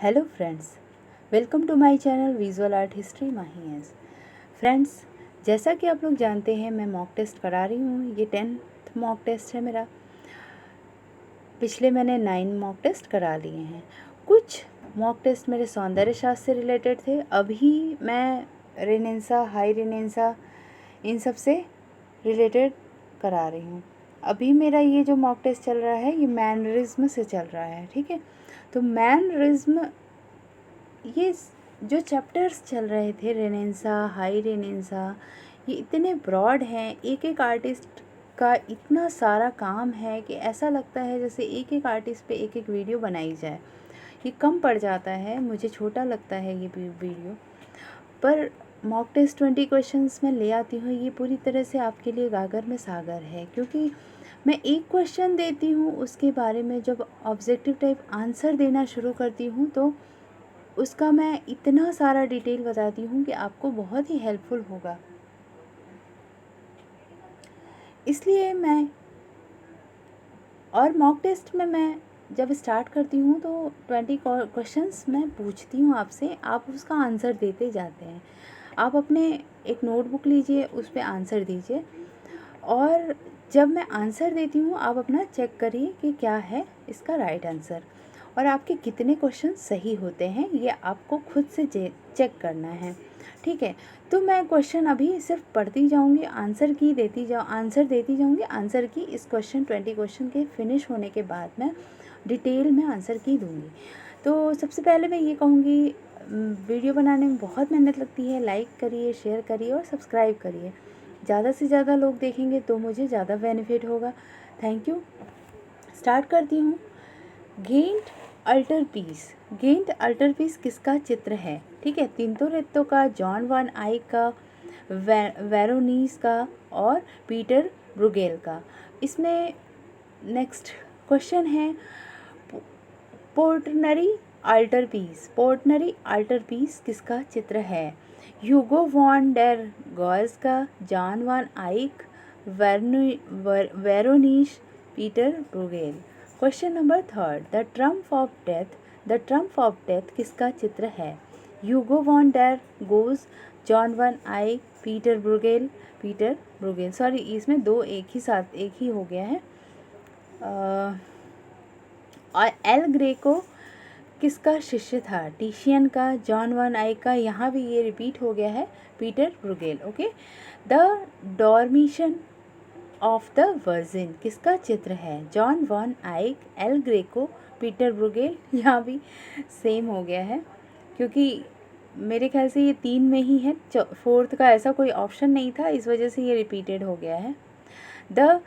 Hello friends, welcome to my channel visual art history Mahi's. Friends, जैसा कि आप लोग जानते हैं मैं मॉक टेस्ट करा रही हूँ। ये 10th मॉक टेस्ट है मेरा। पिछले मैंने 9 मॉक टेस्ट करा लिए हैं। कुछ मॉक टेस्ट मेरे सौंदर्य शास्त्र से रिलेटेड थे। अभी मैं रेनेंसा, हाई रेनेंसा, इन सब से रिलेटेड करा रही हूँ। अभी मेरा ये जो मॉक टेस्ट चल रहा है ये मैनरिज्म से चल रहा है, ठीक है। तो मैनरिज्म, ये जो चैप्टर्स चल रहे थे, रेनेंसा, हाई रेनेंसा, ये इतने ब्रॉड हैं। एक एक आर्टिस्ट का इतना सारा काम है कि ऐसा लगता है जैसे एक एक आर्टिस्ट पे एक एक वीडियो बनाई जाए। ये कम पड़ जाता है, मुझे छोटा लगता है ये वीडियो। पर मॉक टेस्ट 20 क्वेश्चंस में ले आती हूँ, ये पूरी तरह से आपके लिए गागर में सागर है। क्योंकि मैं एक क्वेश्चन देती हूँ, उसके बारे में जब ऑब्जेक्टिव टाइप आंसर देना शुरू करती हूँ तो उसका मैं इतना सारा डिटेल बताती हूँ कि आपको बहुत ही हेल्पफुल होगा। इसलिए मैं और मॉक टेस्ट में मैं जब स्टार्ट करती हूँ तो 20 क्वेश्चंस मैं पूछती हूँ आपसे, आप उसका आंसर देते जाते हैं। आप अपने एक नोटबुक लीजिए, उस पर आंसर दीजिए, और जब मैं आंसर देती हूँ आप अपना चेक करिए कि क्या है इसका राइट आंसर और आपके कितने क्वेश्चन सही होते हैं, ये आपको खुद से चेक करना है, ठीक है। तो मैं क्वेश्चन अभी सिर्फ पढ़ती जाऊँगी, आंसर देती जाऊँगी। आंसर की इस क्वेश्चन 20 क्वेश्चन के फिनिश होने के बाद मैं डिटेल में आंसर की दूँगी। तो सबसे पहले मैं ये कहूँगी, वीडियो बनाने में बहुत मेहनत लगती है। लाइक करिए, शेयर करिए और सब्सक्राइब करिए। ज़्यादा से ज़्यादा लोग देखेंगे तो मुझे ज़्यादा बेनिफिट होगा। Thank you. स्टार्ट करती हूँ। गेंट अल्टर पीस किसका चित्र है? ठीक है, तिंतोरेत्तो का, जॉन वान आइक का, वेरोनीस का और पीटर ब्रुगेल का। इसमें नेक्स्ट क्वेश्चन है, पोर्टनरी अल्टर पीस किसका चित्र है? ह्यूगो वॉन डेर गॉस का, Jan van Eyck, Veronese, Pieter Bruegel. Question number 3, the triumph of death किसका चित्र है? Hugo van der Goes, Jan van Eyck, Pieter Bruegel. Sorry, इसमें दो एक ही हो गया है। और एल ग्रेको किसका शिष्य था? टिशियन का, जॉन वान आइक का, यहाँ भी ये रिपीट हो गया है, Peter Bruegel. Okay. The Dormition of the Virgin किसका चित्र है? जॉन वान आइक, एल ग्रेको, पीटर ब्रुगेल। यहाँ भी सेम हो गया है क्योंकि मेरे ख्याल से ये 3 में ही है, 4th का ऐसा कोई ऑप्शन नहीं था, इस वजह से ये रिपीटेड हो गया है। The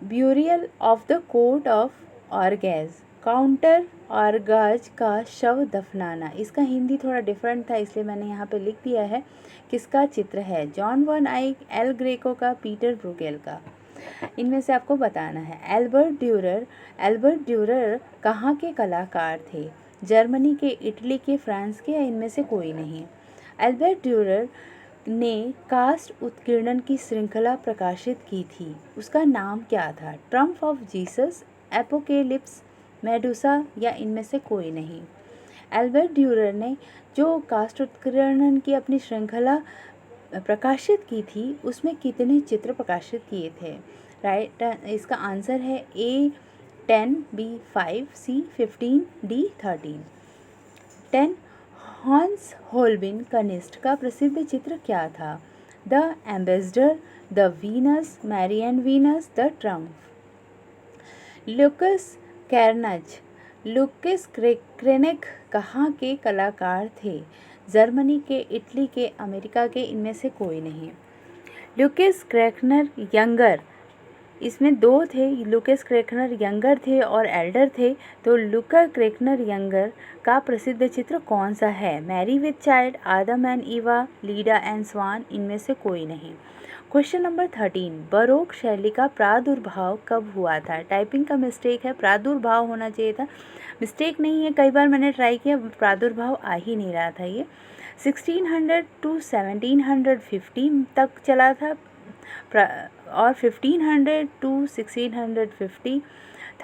burial of the count of Orgaz, count Orgaz का शव दफनाना। इसका हिंदी थोड़ा डिफरेंट था इसलिए मैंने यहाँ पे लिख दिया है। किसका चित्र है? जॉन वान आइक, एल ग्रेको का, पीटर ब्रुगेल का। इनमें से आपको बताना है। एल्बर्ट ड्यूरर कहाँ के कलाकार थे? जर्मनी के, इटली के, फ्रांस के, या इनमें से कोई नहीं? एल्बर्ट ड्यूरर ने कास्ट उत्कीर्णन की श्रृंखला प्रकाशित की थी, उसका नाम क्या था? Trump of Jesus, apocalypse, Medusa, या इनमें से कोई नहीं? एल्बर्ट ड्यूरर ने जो कास्ट उत्कीर्णन की अपनी श्रृंखला प्रकाशित की थी उसमें कितने चित्र प्रकाशित किए थे? राइट, इसका आंसर है A 10, B 5, C 15, D 13। 10, हॉन्स होल्बिन कनिस्ट का प्रसिद्ध चित्र क्या था? The ambassador, the Venus, Marian Venus, the triumph. Lucas Cranach कहाँ के कलाकार थे? जर्मनी के, इटली के, अमेरिका के, इनमें से कोई नहीं? लुकस क्रेकनर यंगर, इसमें 2 थे, लुकस क्रेकनर यंगर थे और एल्डर थे। तो लुका क्रेकनर यंगर का प्रसिद्ध चित्र कौन सा है? Mary with child, Adam and Eva, Leda and swan, इनमें से कोई नहीं? क्वेश्चन नंबर 13, बरोक शैली का प्रादुर्भाव कब हुआ था? टाइपिंग का मिस्टेक है, प्रादुर्भाव होना चाहिए था, मिस्टेक नहीं है। कई बार मैंने ट्राई किया, प्रादुर्भाव आ ही नहीं रहा था। ये 1600 to 1750 तक चला था और 1500 to 1650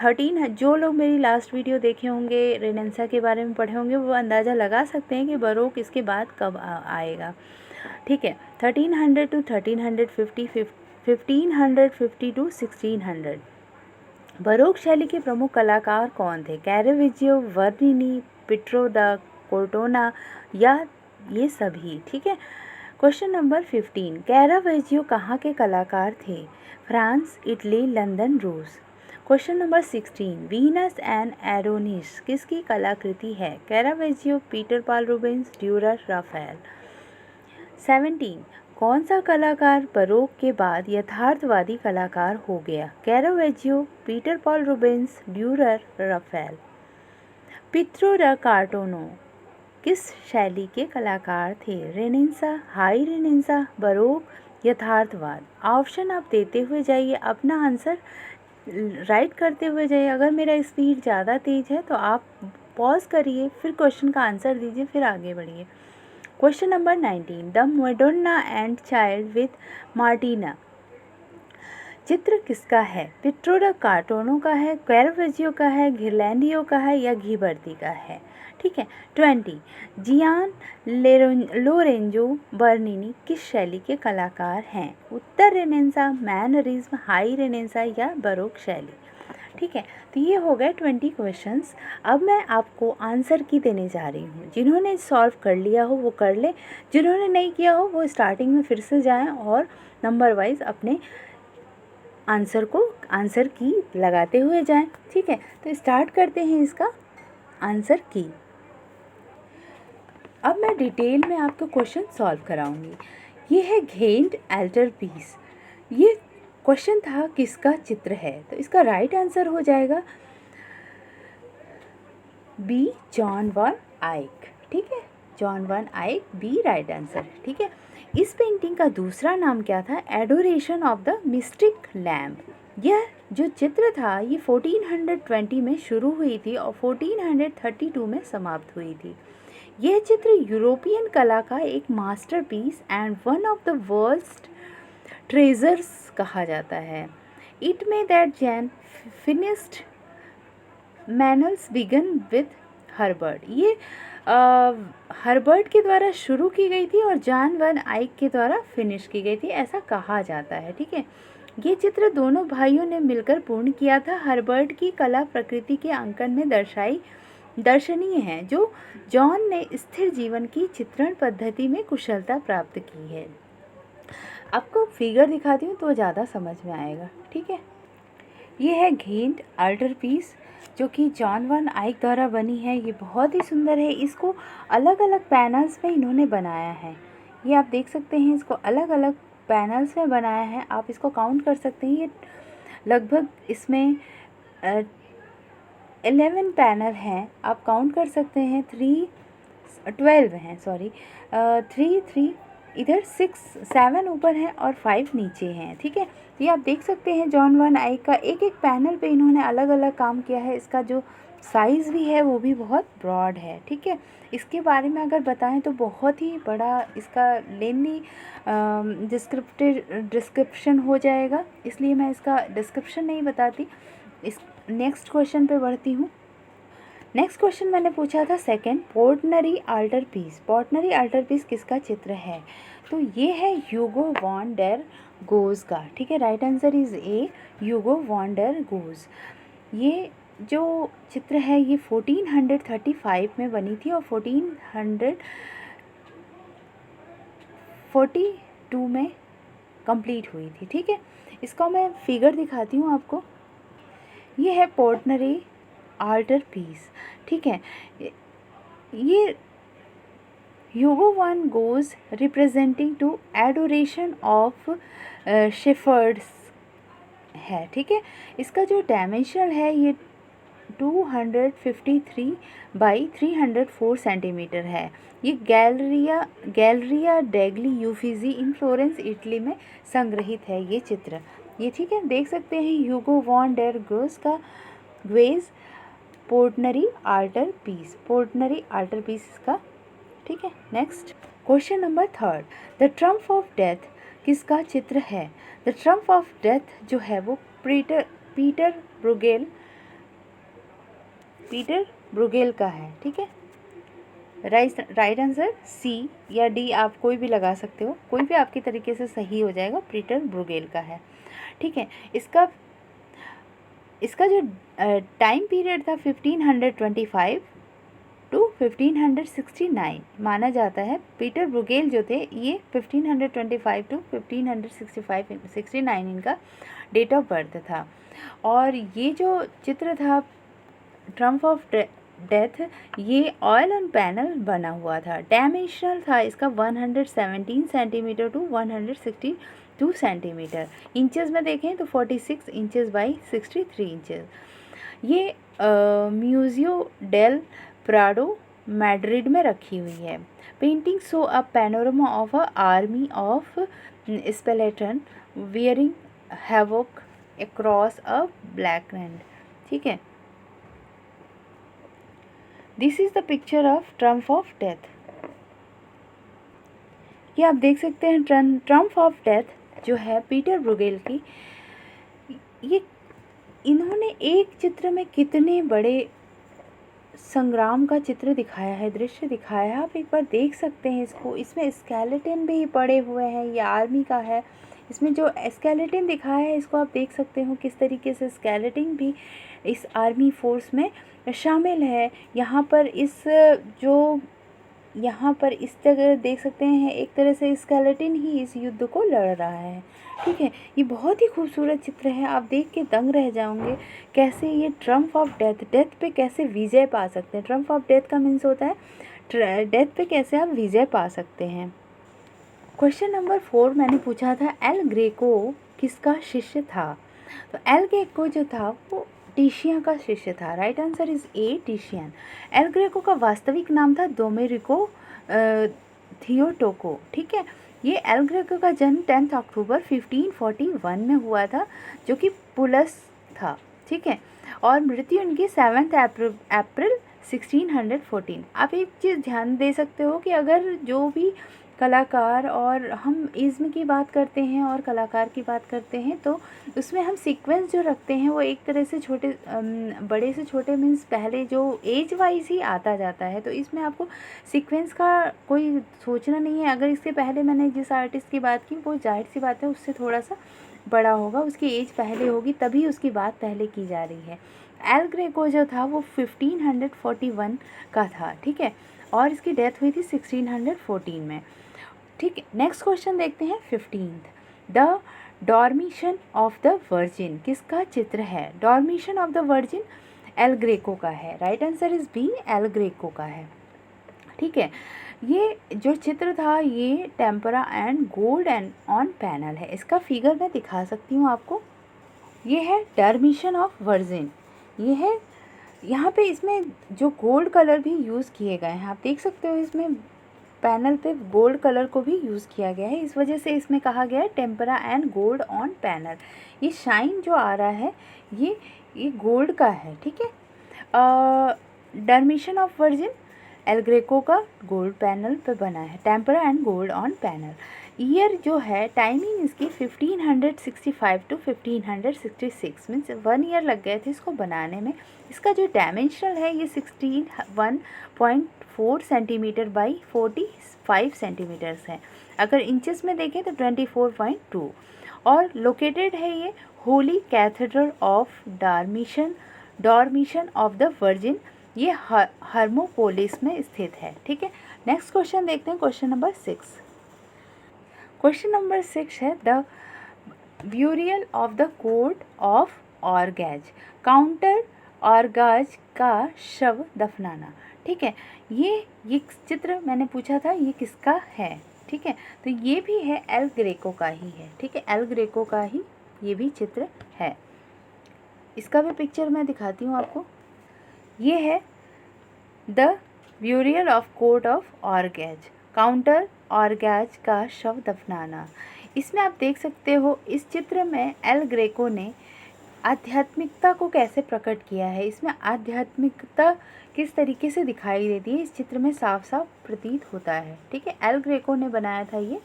13 है। जो लोग मेरी लास्ट वीडियो देखे होंगे, रेनेसा के बारे में पढ़े होंगे, वो अंदाज़ा लगा सकते हैं कि बरोक इसके बाद कब आएगा। ठीक है, 1300 to 1350, 1550 to 1600। बरोक शैली के प्रमुख कलाकार कौन थे? कैरावेजियो, वर्निनी, पिट्रो दा कोर्टोना या ये सभी? ठीक है। क्वेश्चन नंबर 15, कैरावेजियो कहाँ के कलाकार थे? फ्रांस, इटली, लंदन, रूस। Question number 16, Venus and Adonis किसकी कलाकृति है? कैरावेजियो, पीटर पाल रूबेंस, ड्यूरर, राफेल। 17, कौन सा कलाकार बरोक के बाद यथार्थवादी कलाकार हो गया? कैरावेजियो, पीटर पाल रूबेंस, ड्यूरर, राफेल। पित्रो दा कार्टोनो किस शैली के कलाकार थे? Renaissance, high Renaissance, baroque, यथार्थवाद। Option आप देते हुए जाइए, अपना आंसर राइट करते हुए जाइए। अगर मेरा स्पीड ज़्यादा तेज़ है तो आप पॉज करिए, फिर क्वेश्चन का आंसर दीजिए, फिर आगे बढ़िए। Question number 19, the Madonna and child with Martina चित्र किसका है? पिट्रो दा कार्टोनो का है, कैरावेजियो का है, घिरलैंडियो का है या घिबर्ती का है? ठीक है। 20, जियान लोरेंजो बर्निनी किस शैली के कलाकार हैं? उत्तर रेनेसा, मैनरिज्म, हाई रेनेसा या बरोक शैली? ठीक है, तो ये हो गए 20 क्वेश्चंस। अब मैं आपको आंसर की देने जा रही हूँ। जिन्होंने सॉल्व कर लिया हो वो कर ले, जिन्होंने नहीं किया हो वो स्टार्टिंग में फिर से जाएं और नंबर वाइज अपने आंसर की लगाते हुए जाएं। ठीक है, तो स्टार्ट करते हैं इसका आंसर की। अब मैं डिटेल में आपको क्वेश्चन सॉल्व कराऊंगी। ये है घेंट एल्टरपीस। ये क्वेश्चन था किसका चित्र है? तो इसका राइट आंसर हो जाएगा बी, जॉन वैन आइक। ठीक है, जॉन वैन आइक, बी राइट आंसर। ठीक है। इस पेंटिंग का दूसरा नाम क्या था? Adoration of the mystic lamp. यह जो चित्र था ये 1420 में शुरू हुई थी और 1432 में समाप्त हुई थी। यह चित्र यूरोपियन कला का एक masterpiece and one of the world's treasures कहा जाता है। इट में that Jan finished manuals began with Herbert. ये हर्बर्ट के द्वारा शुरू की गई थी और जॉन वैन आइक के द्वारा फिनिश की गई थी, ऐसा कहा जाता है। ठीक है, ये चित्र दोनों भाइयों ने मिलकर पूर्ण किया था। हर्बर्ट की कला प्रकृति के अंकन में दर्शनीय है, जो जॉन ने स्थिर जीवन की चित्रण पद्धति में कुशलता प्राप्त की है। आपको फिगर दिखाती हूँ तो ज़्यादा समझ में आएगा। ठीक है, ये है घेंट अल्टरपीस जो कि जॉन वैन आइक द्वारा बनी है। ये बहुत ही सुंदर है। इसको अलग अलग पैनल्स में इन्होंने बनाया है। ये आप देख सकते हैं, इसको अलग अलग पैनल्स में बनाया है। आप इसको काउंट कर सकते हैं। ये लगभग इसमें 11 पैनल हैं, आप काउंट कर सकते हैं। 12 हैं, सॉरी, 3 इधर 7 ऊपर हैं और 5 नीचे हैं। ठीक है, ये आप देख सकते हैं जॉन वैन आइक का एक एक पैनल पे इन्होंने अलग अलग काम किया है। इसका जो साइज़ भी है वो भी बहुत ब्रॉड है। ठीक है, इसके बारे में अगर बताएं तो बहुत ही बड़ा इसका लेंदी डिस्क्रिप्शन हो जाएगा, इसलिए मैं इसका डिस्क्रिप्शन नहीं बताती। इस नेक्स्ट क्वेश्चन पे बढ़ती हूँ। नेक्स्ट क्वेश्चन मैंने पूछा था second, Portinari altar piece. Portinari altar piece किसका चित्र है? तो ये है ह्यूगो वॉन डेर गोज का। ठीक है, right answer is A, Hugo van der Goes. ये जो चित्र है ये 1435 में बनी थी और 1442 में कंप्लीट हुई थी। ठीक है, इसका मैं फिगर दिखाती हूँ आपको। ये है पोर्टनरी आल्टर पीस। ठीक है, ये Hugo van Goes representing to adoration of shepherds है। ठीक है, इसका जो डायमेंशन है ये 253 बाई 304 सेंटीमीटर है। ये गैलरिया डेगली यूफिजी इन फ्लोरेंस इटली में संग्रहित है ये चित्र। ये ठीक है, देख सकते हैं ह्यूगो वॉन डेर गोज का ग्वेज पोर्टनरी आल्टर पीस का। ठीक है, next question number 3, the triumph of death किसका चित्र है? द ट्रम्प ऑफ डेथ जो है वो पीटर ब्रुगेल पीटर ब्रुगेल का है। ठीक है, राइट आंसर सी या डी, आप कोई भी लगा सकते हो, कोई भी आपके तरीके से सही हो जाएगा, पीटर ब्रुगेल का है। ठीक है, इसका जो टाइम पीरियड था 1525 टू 1569 माना जाता है। पीटर ब्रुगेल जो थे ये 1525 टू 1569 इनका डेट ऑफ बर्थ था। और ये जो चित्र था ट्रम्प ऑफ डेथ, ये ऑयल ऑन पैनल बना हुआ था। डायमेंशनल था इसका 117 सेंटीमीटर टू 162 सेंटीमीटर। इंचेस में देखें तो 46 इंचेस बाई 63 इंचेस। ये म्यूजियो डेल प्राडो मैड्रिड में रखी हुई है। Painting shows a panorama of a army of skeleton wreaking havoc across a blackland. ठीक है, this is the picture of triumph of death. ये आप देख सकते हैं ट्रम्प ऑफ डेथ जो है पीटर ब्रुगेल की। ये इन्होंने एक चित्र में कितने बड़े संग्राम का चित्र दिखाया है, दृश्य दिखाया है, आप एक बार देख सकते हैं इसको। इसमें स्केलेटन भी पड़े हुए हैं, ये आर्मी का है। इसमें जो स्केलेटन दिखाया है इसको आप देख सकते हो किस तरीके से स्केलेटन भी इस आर्मी फोर्स में शामिल है। यहाँ पर इस जगह देख सकते हैं एक तरह से स्केलेटन ही इस युद्ध को लड़ रहा है। ठीक है, ये बहुत ही खूबसूरत चित्र है, आप देख के दंग रह जाओगे कैसे ये ट्रम्प ऑफ डेथ पे कैसे विजय पा सकते हैं। ट्रम्प ऑफ डेथ का मीन्स होता है डेथ पे कैसे आप विजय पा सकते हैं। क्वेश्चन नंबर 4 मैंने पूछा था एल ग्रेको किसका शिष्य था। तो एल ग्रेको जो था वो टिशियन का शिष्य था। Right answer is A, Titian. El Greco का वास्तविक नाम था डोमेरिको थियोटोको। ठीक है, ये एल ग्रेको का जन्म 10 अक्टूबर 1541 में हुआ था, जो कि पुलस था। ठीक है, और मृत्यु उनकी 7 अप्रैल 1614। आप एक चीज़ ध्यान दे सकते हो कि अगर जो भी कलाकार, और हम इज़्म की बात करते हैं और कलाकार की बात करते हैं, तो उसमें हम सीक्वेंस जो रखते हैं वो एक तरह से बड़े से छोटे मीन्स पहले जो एज वाइज ही आता जाता है। तो इसमें आपको सीक्वेंस का कोई सोचना नहीं है। अगर इसके पहले मैंने जिस आर्टिस्ट की बात की वो जाहिर सी बात है उससे थोड़ा सा बड़ा होगा, उसकी एज पहले होगी, तभी उसकी बात पहले की जा रही है। एल ग्रेको जो था वो 1541 का था। ठीक है, और इसकी डेथ हुई थी 1614 में। ठीक है, नेक्स्ट क्वेश्चन देखते हैं 15th। The Dormition of the Virgin किसका चित्र है। Dormition of the Virgin El Greco का है। Right answer is B, El Greco का है। ठीक है, ये जो चित्र था ये tempera and gold and on panel है। इसका फिगर मैं दिखा सकती हूँ आपको। ये है डॉर्मिशन ऑफ वर्जिन, ये है यहाँ पे। इसमें जो गोल्ड कलर भी यूज़ किए गए हैं आप देख सकते हो, इसमें पैनल पे गोल्ड कलर को भी यूज़ किया गया है, इस वजह से इसमें कहा गया है tempera and gold on panel. ये शाइन जो आ रहा है ये गोल्ड का है। ठीक है, Dormition of virgin El Greco का गोल्ड पैनल पे बना है, tempera and gold on panel. Year जो है टाइमिंग इसकी 1565 टू 1566 मीन्स 1 ईयर लग गए थे इसको बनाने में। इसका जो डायमेंशनल है ये 61.4 सेंटीमीटर बाई 45 सेंटीमीटर्स है। अगर इंचेस में देखें तो 24.2। और लोकेटेड है ये Holi cathedral of Dormition of the virgin, ये हर्मोपोलिस में स्थित है। ठीक है, नेक्स्ट क्वेश्चन देखते हैं, क्वेश्चन नंबर 6। क्वेश्चन नंबर 6 है the burial of the count of Orgaz, count Orgaz का शव दफनाना। ठीक है, ये चित्र मैंने पूछा था ये किसका है। ठीक है, तो ये भी है एल ग्रेको का ही है। ठीक है, एल ग्रेको का ही ये भी चित्र है। इसका भी पिक्चर मैं दिखाती हूँ आपको। ये है the burial of count of Orgaz, count Orgaz का शव दफनाना। इसमें आप देख सकते हो इस चित्र में एल ग्रेको ने आध्यात्मिकता को कैसे प्रकट किया है। इसमें आध्यात्मिकता किस तरीके से दिखाई देती है इस चित्र में साफ साफ प्रतीत होता है। ठीक है, एल ग्रेको ने बनाया था ये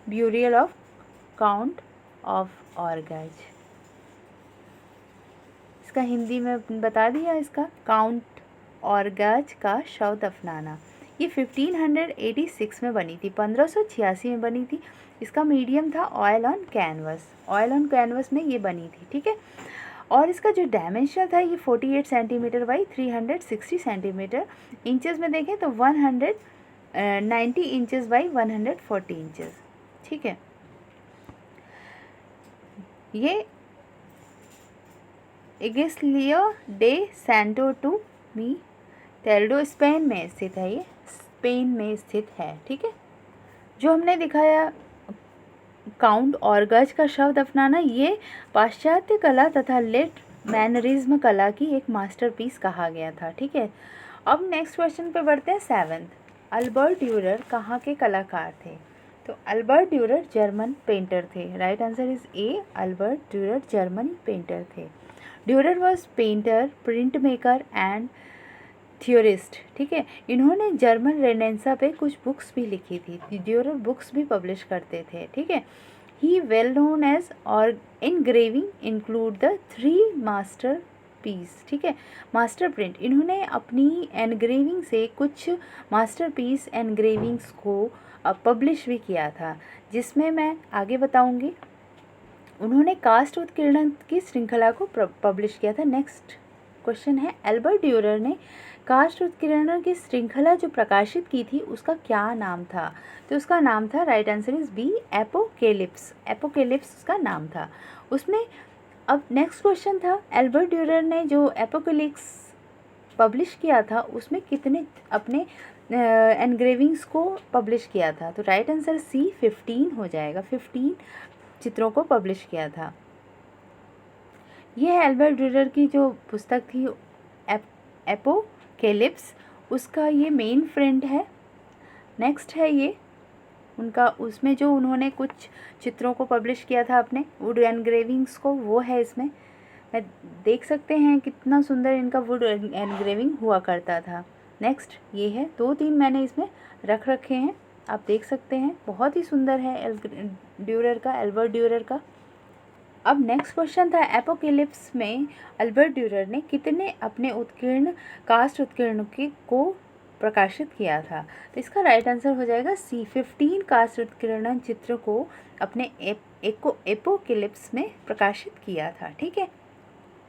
ब्यूरियल ऑफ काउंट ऑफ ऑर्गेज। इसका हिंदी में बता दिया इसका, काउंट ऑर्गाज का शव दफनाना। ये 1586 में बनी थी, 1586 में बनी थी। इसका मीडियम था oil on canvas, oil on canvas में ये बनी थी, ठीक है। और इसका जो डायमेंशन था ये 48 सेंटीमीटर बाई 360 सेंटीमीटर। इंचेस में देखें तो 190 इंचेस बाई 140 इंचेस, ठीक है। ये Iglesia de Santo Tome Toledo Spain में स्थित है, ये स्पेन में स्थित है, ठीक है। जो हमने दिखाया काउंट ऑर्गाज का शव दफनाना, ये पाश्चात्य कला तथा लेट मैनरिज्म कला की एक मास्टरपीस कहा गया था, ठीक है। अब नेक्स्ट क्वेश्चन पे बढ़ते हैं, 7th। अल्बर्ट ड्यूरर कहाँ के कलाकार थे? तो अल्बर्ट ड्यूरर जर्मन पेंटर थे। Right answer is A, Albert Durer German painter थे। Durer was painter, print maker and theorist, ठीक है। इन्होंने जर्मन रेनेसा पे कुछ बुक्स भी लिखी थी, ड्यूरर बुक्स भी पब्लिश करते थे, ठीक है। ही वेल नोन एज और engraving include the 3 masterpiece, ठीक है। मास्टर प्रिंट, इन्होंने अपनी एनग्रेविंग से कुछ मास्टर पीस एनग्रेविंग्स को पब्लिश भी किया था, जिसमें मैं आगे बताऊंगी। उन्होंने कास्ट उत्कीर्णन की श्रृंखला को पब्लिश किया था। नेक्स्ट क्वेश्चन है, अल्बर्ट ड्यूरर ने कास्ट उत्कीर्णन की श्रृंखला जो प्रकाशित की थी उसका क्या नाम था? तो उसका नाम था, right answer is B, Apocalypse. Apocalypse उसका नाम था उसमें। अब नेक्स्ट क्वेश्चन था, अल्बर्ट ड्यूरर ने जो एपोकेलिप्स पब्लिश किया था उसमें कितने अपने एनग्रेविंग्स को पब्लिश किया था? तो राइट आंसर सी, 15 हो जाएगा। 15 चित्रों को पब्लिश किया था। यह है अल्बर्ट ड्यूरर की जो पुस्तक थी एपोकेलिप्स, उसका ये मेन फ्रेंड है। नेक्स्ट है ये उनका, उसमें जो उन्होंने कुछ चित्रों को पब्लिश किया था अपने वुड एनग्रेविंग्स को, वो है इसमें। मैं देख सकते हैं कितना सुंदर इनका वुड एनग्रेविंग हुआ करता था। नेक्स्ट ये है, 2-3 मैंने इसमें रख रखे हैं, आप देख सकते हैं, बहुत ही सुंदर है ड्यूरर का, अल्बर्ट ड्यूरर का। अब नेक्स्ट क्वेश्चन था, एपोकेलिप्स में अल्बर्ट ड्यूरर ने कितने अपने उत्कीर्ण कास्ट उत्कीर्ण को प्रकाशित किया था? तो इसका राइट आंसर हो जाएगा सी, 15 कास्ट उत्कीर्ण चित्र को अपने एपोकेलिप्स में प्रकाशित किया था, ठीक है।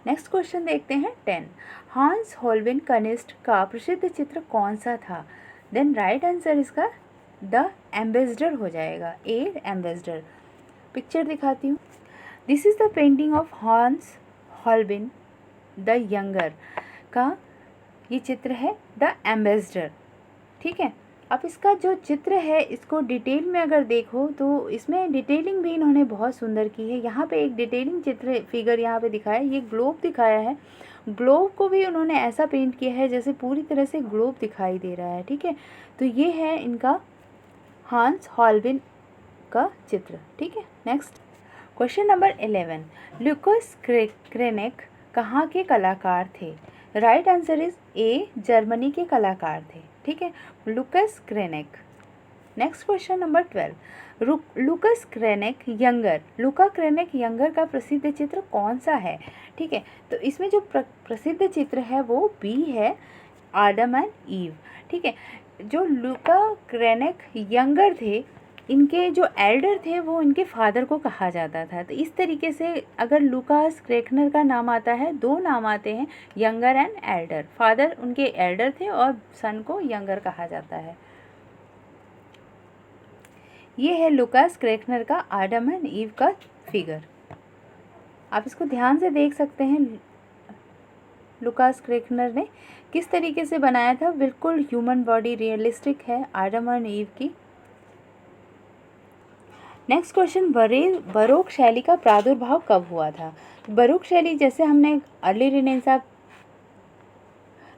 नेक्स्ट क्वेश्चन देखते हैं, 10। हांस होल्बेन कनिस्ट का प्रसिद्ध चित्र कौन सा था? देन राइट आंसर इसका द एम्बेसडर हो जाएगा, ए एम्बेसडर। पिक्चर दिखाती हूँ। This is the painting of Hans Holbein the younger का ये चित्र है, द एम्बेसडर, ठीक है। अब इसका जो चित्र है इसको डिटेल में अगर देखो तो इसमें डिटेलिंग भी इन्होंने बहुत सुंदर की है। यहाँ पे एक डिटेलिंग चित्र फिगर यहाँ पे दिखाया है, ये ग्लोब दिखाया है। ग्लोब को भी उन्होंने ऐसा पेंट किया है जैसे पूरी तरह से ग्लोब दिखाई दे रहा है, ठीक है। तो ये है इनका हांस होल्बेन का चित्र, ठीक है। Next question number 11। Lucas Cranach कहाँ के कलाकार थे? Right answer is A, Germany के कलाकार थे, ठीक है, Lucas Cranach. Next question number 12। Lucas Cranach younger, Luca Cranach younger का प्रसिद्ध चित्र कौन सा है? ठीक है, तो इसमें जो प्रसिद्ध चित्र है वो बी है, आदम एंड ईव, ठीक है। जो लुका क्रेनेक यंगर थे, इनके जो एल्डर थे वो इनके फादर को कहा जाता था। तो इस तरीके से अगर लुकास क्रेकनर का नाम आता है, 2 नाम आते हैं, यंगर एंड एल्डर। फादर उनके एल्डर थे और सन को यंगर कहा जाता है। ये है लुकास क्रेकनर का आदम एंड ईव का फिगर, आप इसको ध्यान से देख सकते हैं। लुकास क्रेकनर ने किस तरीके से बनाया था, बिल्कुल ह्यूमन बॉडी रियलिस्टिक है आदम एंड ईव की। नेक्स्ट क्वेश्चन, बरोक शैली का प्रादुर्भाव कब हुआ था? बरोक शैली, जैसे हमने अर्ली रिनेंसा,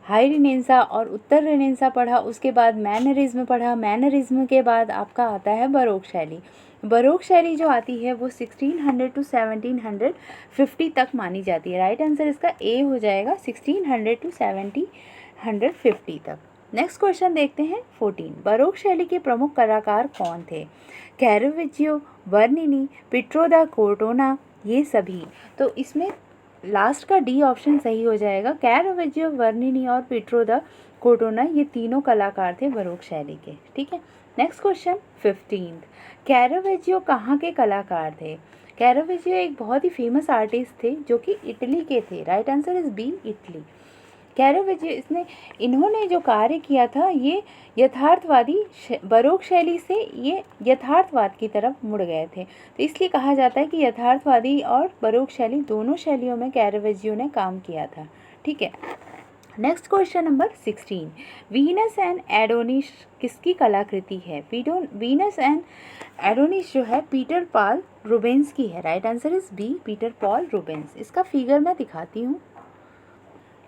हाई रिनेंसा और उत्तर रिनेंसा पढ़ा, उसके बाद मैनरिज्म पढ़ा, मैनरिज्म के बाद आपका आता है बरोक शैली। बरोक शैली जो आती है वो 1600 टू 1750 तक मानी जाती है। राइट आंसर इसका ए हो जाएगा, 1600 टू 1750 तक। नेक्स्ट क्वेश्चन देखते हैं 14। बरोक शैली के प्रमुख कलाकार कौन थे? कैरोविजियो, बर्निनी, पिट्रो दा कोर्टोना, ये सभी। तो इसमें लास्ट का डी ऑप्शन सही हो जाएगा। कैरावेजियो, बर्निनी और पिट्रो द कोर्टोना ये तीनों कलाकार थे बरोक शैली के। ठीक है, नेक्स्ट क्वेश्चन 15। कैरावेजियो कहाँ के कलाकार थे? कैरावेजियो एक बहुत ही फेमस आर्टिस्ट थे जो कि इटली के थे। Right answer is B, Italy. Caravaggio इन्होंने जो कार्य किया था ये यथार्थवादी बरोक शैली से ये यथार्थवाद की तरफ मुड़ गए थे, तो इसलिए कहा जाता है कि यथार्थवादी और बरोक शैली दोनों शैलियों में कैरावेजियो ने काम किया था। ठीक है, next question number 16। Venus and Adonis किसकी कलाकृति है? वीनस एंड एडोनिस जो है पीटर पॉल रूबेंस की है। Right answer is B, Peter Paul Rubens. इसका फिगर मैं दिखाती हूँ।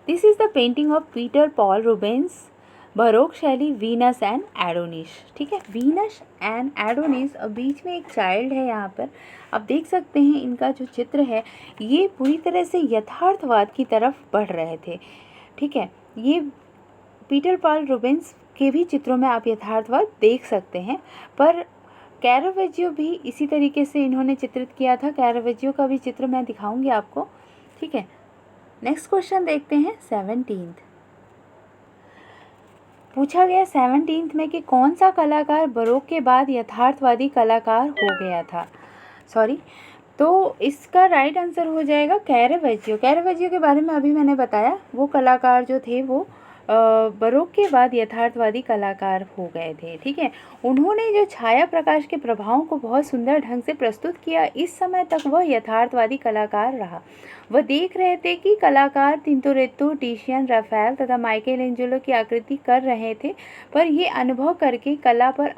This is the painting of Peter Paul Rubens, baroque शैली, वीनस एंड एडोनिस। ठीक है, वीनस एंड एडोनिस और बीच में एक चाइल्ड है। यहाँ पर आप देख सकते हैं इनका जो चित्र है ये पूरी तरह से यथार्थवाद की तरफ बढ़ रहे थे। ठीक है, ये पीटर पॉल रूबेंस के भी चित्रों में आप यथार्थवाद देख सकते हैं, पर कैरावेजियो भी इसी तरीके से इन्होंने चित्रित किया था। कैरावेजियो का भी चित्र मैं दिखाऊंगी आपको। ठीक है, नेक्स्ट क्वेश्चन देखते हैं 17। पूछा गया 17 में कि कौन सा कलाकार बरोक के बाद यथार्थवादी कलाकार हो गया था? तो इसका राइट आंसर हो जाएगा कैरावेजियो। कैरावेजियो के बारे में अभी मैंने बताया, वो कलाकार जो थे वो बरोक के बाद यथार्थवादी कलाकार हो गए थे। ठीक है, उन्होंने जो छाया प्रकाश के प्रभावों को बहुत सुंदर ढंग से प्रस्तुत किया, इस समय तक वह यथार्थवादी कलाकार रहा। वह देख रहे थे कि कलाकार तिंतोरेत्तो, टिशियन, राफेल तथा माइकलएंजेलो की आकृति कर रहे थे, पर ये अनुभव करके कला पर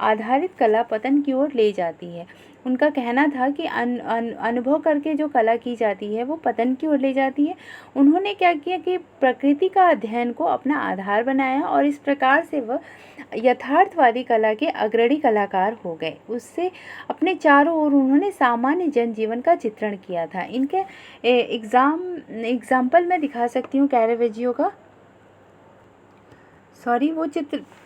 आधारित कला पतन की ओर ले जाती है। उनका कहना था कि अनुभव करके जो कला की जाती है वो पतन की ओर ले जाती है। उन्होंने क्या किया कि प्रकृति का अध्ययन को अपना आधार बनाया और इस प्रकार से वह यथार्थवादी कला के अग्रणी कलाकार हो गए। उससे अपने चारों ओर उन्होंने सामान्य जनजीवन का चित्रण किया था। इनके एग्जाम्पल मैं दिखा सकती हूँ कैरावेजियो का। वो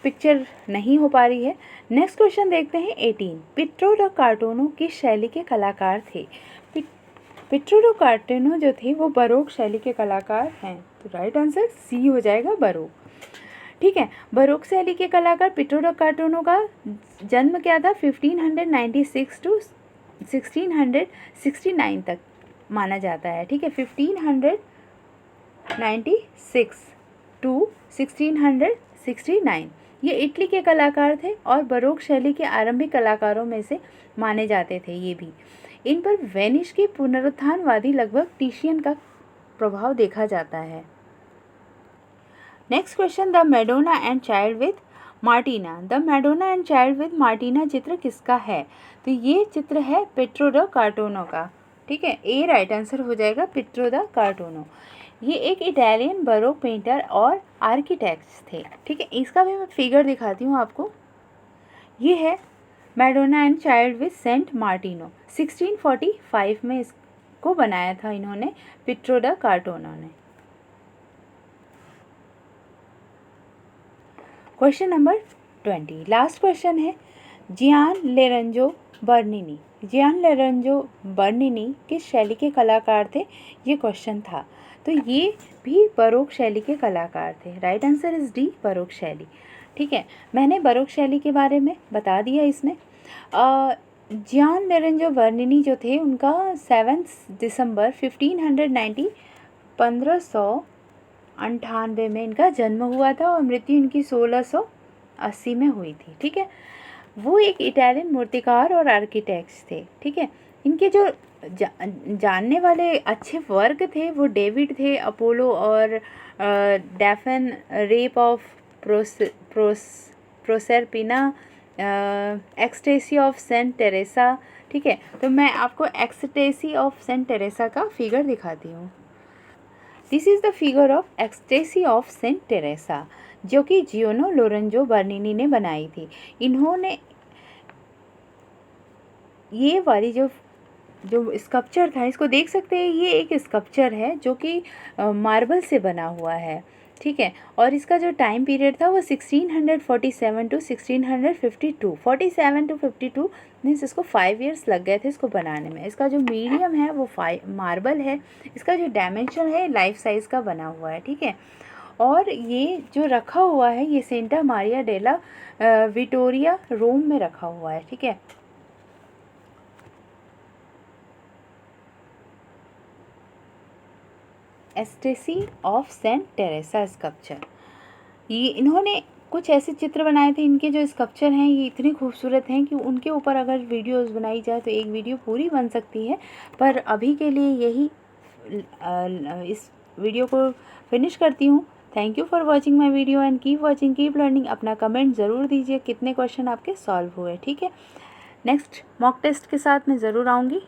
पिक्चर नहीं हो पा रही है। नेक्स्ट क्वेश्चन देखते हैं 18। पिट्रो द कार्टोनो किस शैली के कलाकार थे? पिट्रो द कार्टोनो जो थे वो बरोक शैली के कलाकार हैं, तो राइट आंसर सी हो जाएगा, बरोक। ठीक है, बरोक शैली के कलाकार पिट्रो द कार्टोनो का जन्म क्या था? 1596 टू 1669 तक माना जाता है। ठीक है, 1596 टू 1669 ये इटली के कलाकार थे और बरोक शैली के आरंभिक कलाकारों में से माने जाते थे। ये भी इन पर वेनिस के पुनरुत्थानवादी लगभग टिशियन का प्रभाव देखा जाता है। Next question, the Madonna and Child with Martina. The Madonna and Child with Martina चित्र किसका है? तो ये चित्र है पिट्रो द कार्टोनो का। ठीक है, ए राइट आंसर हो जाएगा, पिट्रो द कार्टोनो। ये एक इटालियन बरोक पेंटर और आर्किटेक्ट्स थे। ठीक है, इसका भी मैं फिगर दिखाती हूँ आपको। ये है Madonna and Child with Saint Martino. 1645 में इसको बनाया था इन्होंने, पिट्रो द कार्टोनो ने। क्वेश्चन नंबर 20, लास्ट क्वेश्चन है। जियान लोरेंजो बर्निनी। जियान लोरेंजो बर्निनी किस शैली के कलाकार थे? ये क्वेश्चन था, तो ये भी बरोक शैली के कलाकार थे। Right answer is D, baroque शैली। ठीक है, मैंने बरोक शैली के बारे में बता दिया इसमें। जियान लोरेंजो बर्निनी जो थे उनका 7 दिसंबर 1598 में इनका जन्म हुआ था और मृत्यु इनकी 1680 में हुई थी। ठीक है, वो एक इटालियन मूर्तिकार और आर्किटेक्ट्स थे। ठीक है, इनके जो जानने वाले अच्छे वर्क थे वो डेविड थे, अपोलो और Daphne, rape of Proserpina, ecstasy of Saint Teresa. ठीक है, तो मैं आपको एक्सटेसी ऑफ सेंट टेरेसा का फिगर दिखाती हूँ। This is the figure of ecstasy of Saint Teresa जो कि जियानो लोरेंजो बर्निनी ने बनाई थी। इन्होंने ये वाली जो स्कल्पचर था, इसको देख सकते हैं, ये एक स्कल्पचर है जो कि मार्बल से बना हुआ है। ठीक है। और इसका जो टाइम पीरियड था वो 1647 टू 1652, 47 टू 52 मीन्स इसको 5 ईयर्स लग गए थे इसको बनाने में। इसका जो मीडियम है वो मार्बल है। इसका जो डायमेंशन है लाइफ साइज़ का बना हुआ है, ठीक है। और ये जो रखा हुआ है ये Santa Maria della Vittoria Rome में रखा हुआ है, ठीक है। Ecstasy of Saint Teresa sculpture, ये इन्होंने कुछ ऐसे चित्र बनाए थे। इनके जो स्कल्पचर हैं ये इतने खूबसूरत हैं कि उनके ऊपर अगर वीडियोस बनाई जाए तो एक वीडियो पूरी बन सकती है, पर अभी के लिए यही इस वीडियो को फिनिश करती हूँ। Thank you for watching my video and keep watching, keep learning. अपना कमेंट ज़रूर दीजिए कितने क्वेश्चन आपके सॉल्व हुए, ठीक है। नेक्स्ट मॉक टेस्ट के साथ मैं ज़रूर आऊँगी।